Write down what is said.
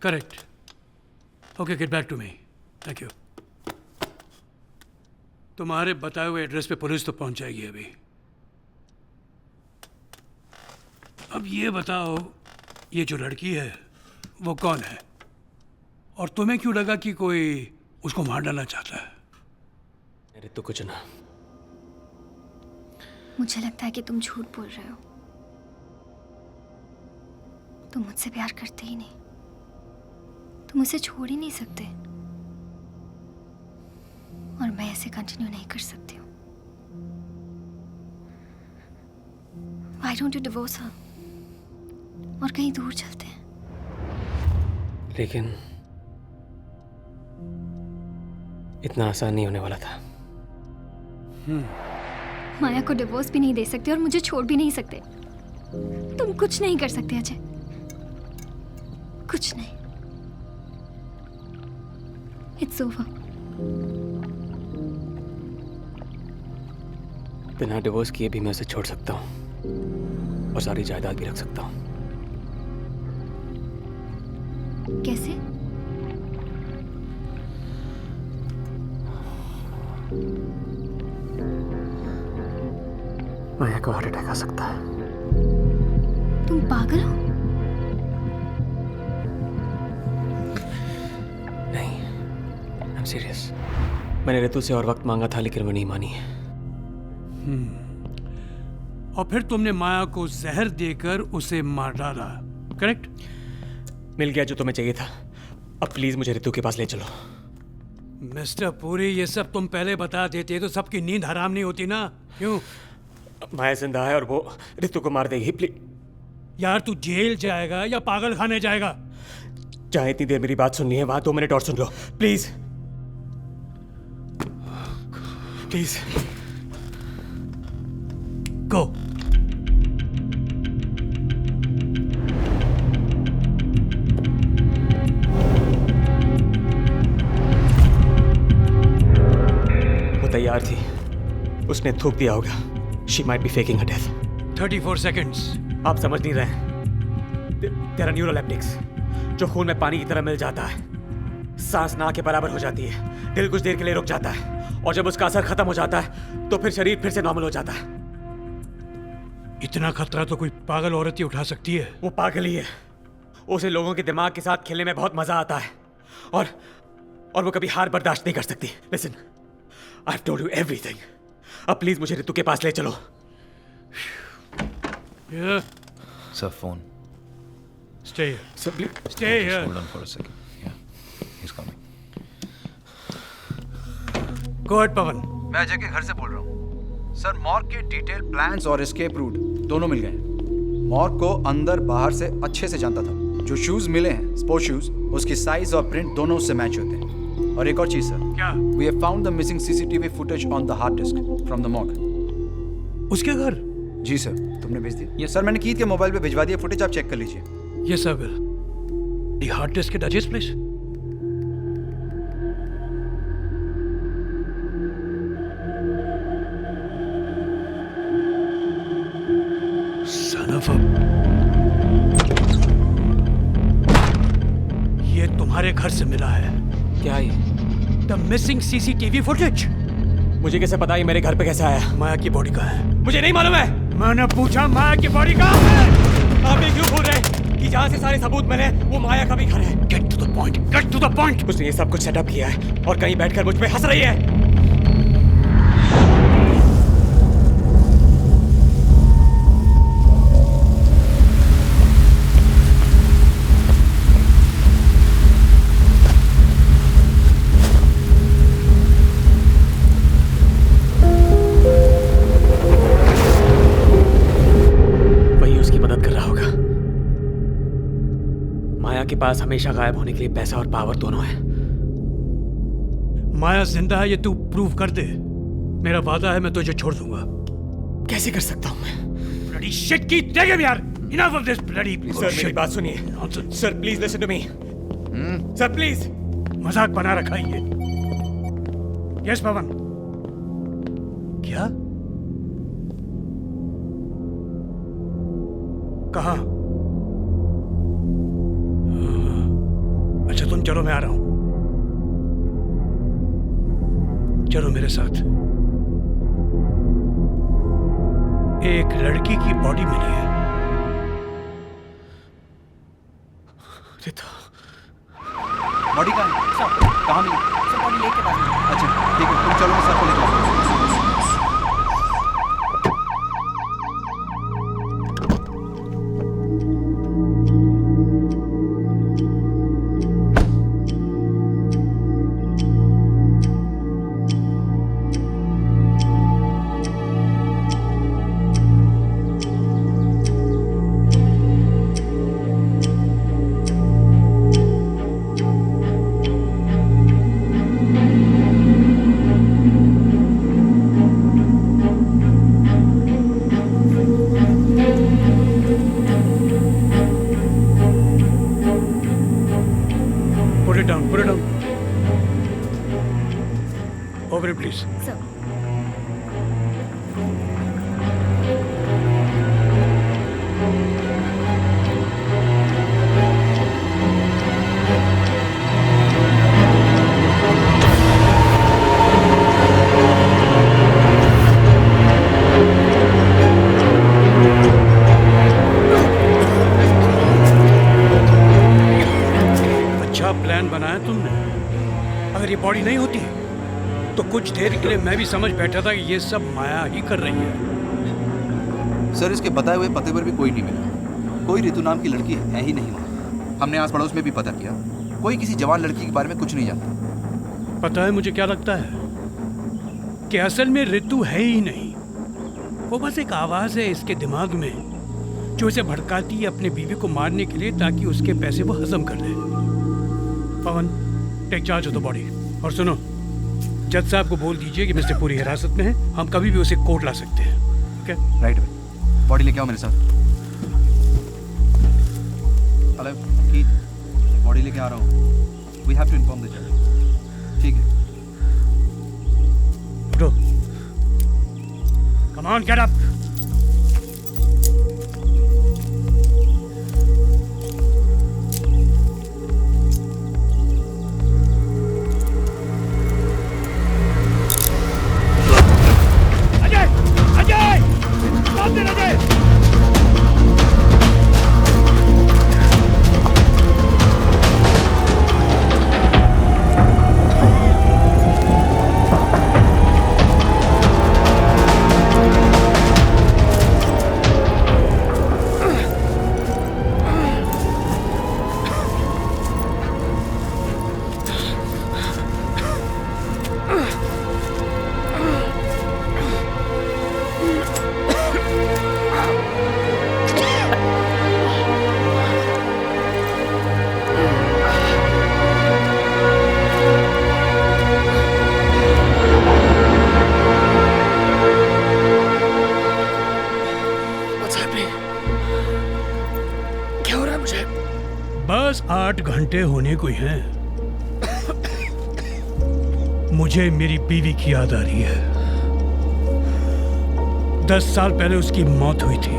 Correct. Okay, get back to me. Thank you. तुम्हारे बताए हुए एड्रेस पे पुलिस तो पहुंच जाएगी अभी. अब ये बताओ, ये जो लड़की है वो कौन है, और तुम्हें क्यों लगा कि कोई उसको मार डालना चाहता है? अरे तो कुछ ना. मुझे लगता है कि तुम झूठ बोल रहे हो. तुम मुझसे प्यार करते ही नहीं. तुम उसे छोड़ ही नहीं सकते, और मैं ऐसे कंटिन्यू नहीं कर सकती हूँ. Why don't you divorce her? और कहीं दूर चलते हैं. लेकिन इतना आसान नहीं होने वाला था. माया को डिवोर्स भी नहीं दे सकते और मुझे छोड़ भी नहीं सकते. तुम कुछ नहीं कर सकते अजय, कुछ नहीं. It's over. बिना डिवोर्स किए भी मैं उसे छोड़ सकता हूँ और सारी जायदाद भी रख सकता हूँ. कैसे? माया को हार्ट अटैक आ सकता है. तुम पागल हो? नहीं, आई एम सीरियस. मैंने ऋतु से और वक्त मांगा था लेकिन वो नहीं मानी. और फिर तुमने माया को जहर देकर उसे मार डाला, करेक्ट? मिल गया जो तुम्हें चाहिए था. अब प्लीज मुझे ऋतु के पास ले चलो. मिस्टर पुरी, ये सब तुम पहले बता देते तो सबकी नींद हराम नहीं होती ना. क्यों? माया जिंदा है और वो ऋतु को मार देगी. प्लीज यार, तू जेल जाएगा या पागल खाने जाएगा? चाहे इतनी देर मेरी बात सुननी है, वहां 2 मिनट और सुन लो प्लीज. Please go. वो तैयार थी. उसने थूक दिया होगा. She might be faking her death. 34 seconds. आप समझ नहीं रहे. तेरा न्यूरोलेप्टिक्स जो खून में पानी की तरह मिल जाता है, सांस ना के बराबर हो जाती है. दिल कुछ देर के लिए रुक जाता है और जब उसका असर खत्म हो जाता है तो फिर शरीर फिर से नॉर्मल हो जाता है. इतना खतरा तो कोई पागल औरत ही उठा सकती है. वो पागल ही है. उसे लोगों के दिमाग के साथ खेलने में बहुत मजा आता है और वो कभी हार बर्दाश्त नहीं कर सकती. Listen, I've told you everything. अब प्लीज मुझे ऋतु के पास ले चलो. Yeah. Sir, phone. Stay here. Sir, please. Stay here. Hold on for a second. Yeah, he's coming. Go ahead, पवन. मैं अजय के घर से बोल रहा हूँ. सर, मॉर्ग के डिटेल प्लान्स और एस्केप रूट दोनों मिल गए. मॉर्ग को अंदर बाहर से अच्छे से जानता था. जो शूज मिले हैं, स्पोर्ट्स शूज, उसकी साइज और प्रिंट दोनों उससे मैच होते हैं. और एक और चीज सर. क्या? We have found the missing CCTV footage on the hard disk from the morgue. उसके घर? जी सर, तुमने भेज दिया? ये सर मैंने कीथ के मोबाइल पे भिजवा दिया फुटेज, आप चेक कर लीजिए. Yes, I will. The hard disk at Ajay's place? Son of a... ये तुम्हारे घर से मिला है. क्या ये? The missing CCTV footage. मुझे कैसे पता ये मेरे घर पे कैसे आया? माया की बॉडी कहाँ है? मुझे नहीं मालूम है. मैंने पूछा माया की बॉडी कहाँ है? आप ये क्यों भूल रहे हैं कि जहाँ से सारे सबूत मिले वो माया का भी घर है? Get to the point. Get to the point. उसने ये सब कुछ सेटअप किया है और कहीं बैठकर मुझ पे हंस रही है. के पास हमेशा गायब होने के लिए पैसा और पावर दोनों है. माया जिंदा है ये तू प्रूव कर दे. मेरा वादा है मैं तुझे छोड़ दूंगा. कैसे कर सकता हूं मैं? Bloody shit की देगे यार. Enough of this bloody sir मेरी बात सुनिए. Sir please listen to me. Sir please. मजाक बना रखा है ये. यस पवन. क्या? कहाँ? चलो मैं आ रहा हूं। चलो मेरे साथ। एक लड़की की बॉडी मिली है। रितु, बॉडी कहाँ है? कहाँ मिली? सर बॉडी लेके पास में। अच्छा ठीक है, तुम चलो, मैं सर को लेकर आता हूँ। Put it down, put it down. Over it, please. Sir अच्छा प्लान बनाया तुमने। अगर ये बॉडी नहीं होती तो कुछ देर के लिए मैं भी समझ बैठा था कि ये सब माया ही कर रही है। सर, इसके बताए हुए पते पर भी कोई नहीं मिला। कोई रितु नाम की लड़की है ही नहीं वहाँ। हमने आस पड़ोस में भी पता किया, कोई किसी जवान लड़की के बारे में कुछ नहीं जानता। पता है मुझे क्या लगता है कि असल में ऋतु है ही नहीं। वो बस एक आवाज़ है इसके दिमाग में जो इसे भड़काती है अपने बीवी को मारने के लिए, ताकि उसके पैसे वो हजम कर ले। Pawan, take charge of the body. और सुनो, जज साहब को बोल दीजिए कि मिस्टर पूरी हिरासत में है, हम कभी भी उसे कोर्ट ला सकते हैं। ओके? राइट भाई, बॉडी लेके आओ मेरे साथ। हेलो कीथ, बॉडी लेके आ रहा हूँ। We have to inform the जज। ठीक है। उठो। Come on, get up. बस 8 घंटे होने को हैं। मुझे मेरी बीवी की याद आ रही है। 10 साल पहले उसकी मौत हुई थी।